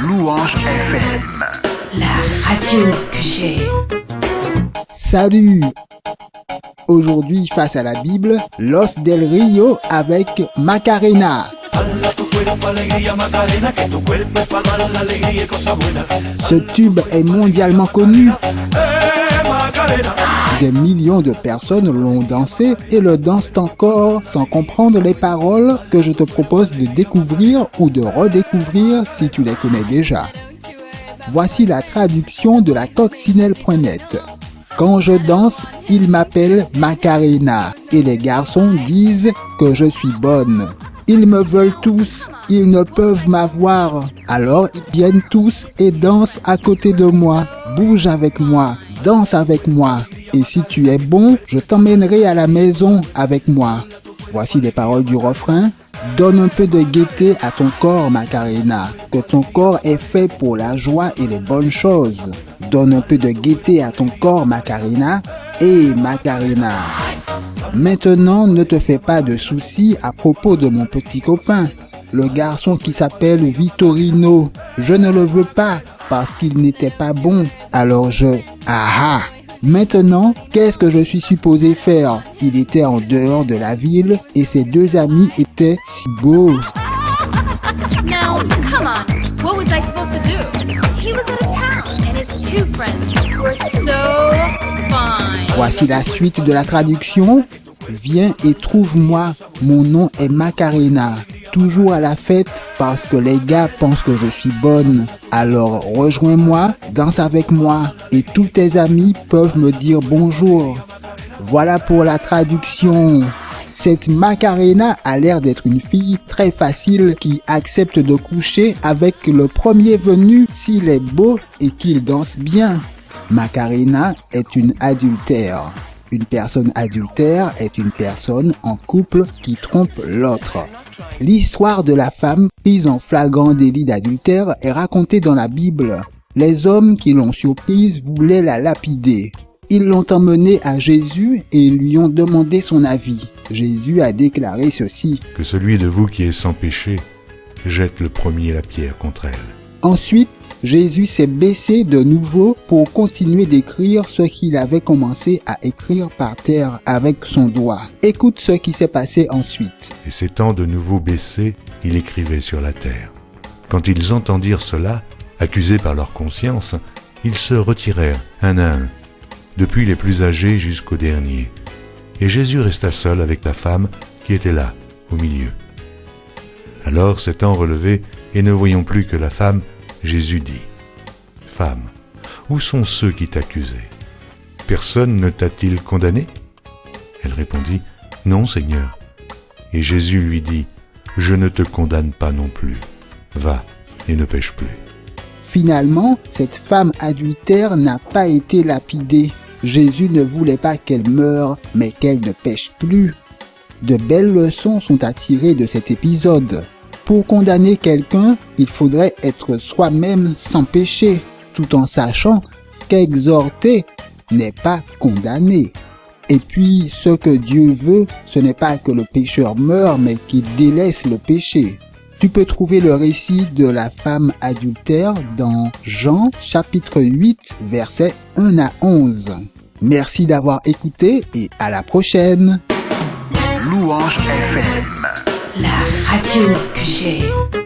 Louange FM. La radio que j'ai. Salut! Aujourd'hui, face à la Bible, Los del Rio avec Macarena. Ce tube est mondialement connu. Des millions de personnes l'ont dansé et le dansent encore sans comprendre les paroles que je te propose de découvrir ou de redécouvrir si tu les connais déjà. Voici la traduction de la coccinelle.net. Quand je danse, ils m'appellent Macarena et les garçons disent que je suis bonne. Ils me veulent tous, ils ne peuvent m'avoir. Alors ils viennent tous et dansent à côté de moi. Bouge avec moi, danse avec moi. Et si tu es bon, je t'emmènerai à la maison avec moi. Voici les paroles du refrain. Donne un peu de gaieté à ton corps, Macarena, que ton corps est fait pour la joie et les bonnes choses. Donne un peu de gaieté à ton corps, Macarena, et Macarena. Maintenant, ne te fais pas de soucis à propos de mon petit copain, le garçon qui s'appelle Vitorino. Je ne le veux pas parce qu'il n'était pas bon, alors Maintenant, qu'est-ce que je suis supposé faire? Il était en dehors de la ville et ses deux amis étaient si beaux. Now, come on. What was I supposed to do? He was out of town and his two friends were so fine. Voici la suite de la traduction. Viens et trouve-moi, mon nom est Macarena. Toujours à la fête parce que les gars pensent que je suis bonne. Alors rejoins-moi, danse avec moi et tous tes amis peuvent me dire bonjour. Voilà pour la traduction. Cette Macarena a l'air d'être une fille très facile qui accepte de coucher avec le premier venu s'il est beau et qu'il danse bien. Macarena est une adultère. Une personne adultère est une personne en couple qui trompe l'autre. L'histoire de la femme prise en flagrant délit d'adultère est racontée dans la Bible. Les hommes qui l'ont surprise voulaient la lapider. Ils l'ont emmenée à Jésus et lui ont demandé son avis. Jésus a déclaré ceci. Que celui de vous qui est sans péché jette le premier la pierre contre elle. Ensuite, Jésus s'est baissé de nouveau pour continuer d'écrire ce qu'il avait commencé à écrire par terre avec son doigt. Écoute ce qui s'est passé ensuite. Et s'étant de nouveau baissé, il écrivait sur la terre. Quand ils entendirent cela, accusés par leur conscience, ils se retirèrent un à un, depuis les plus âgés jusqu'aux derniers. Et Jésus resta seul avec la femme qui était là, au milieu. Alors, s'étant relevé et ne voyant plus que la femme, Jésus dit, « Femme, où sont ceux qui t'accusaient? Personne ne t'a-t-il condamné ?» Elle répondit, « Non, Seigneur. » Et Jésus lui dit, « Je ne te condamne pas non plus. Va et ne pêche plus. » Finalement, cette femme adultère n'a pas été lapidée. Jésus ne voulait pas qu'elle meure, mais qu'elle ne pêche plus. De belles leçons sont à tirer de cet épisode. Pour condamner quelqu'un, il faudrait être soi-même sans péché, tout en sachant qu'exhorter n'est pas condamner. Et puis, ce que Dieu veut, ce n'est pas que le pécheur meure, mais qu'il délaisse le péché. Tu peux trouver le récit de la femme adultère dans Jean chapitre 8, versets 1 à 11. Merci d'avoir écouté et à la prochaine. Louange FM. La radio que j'ai.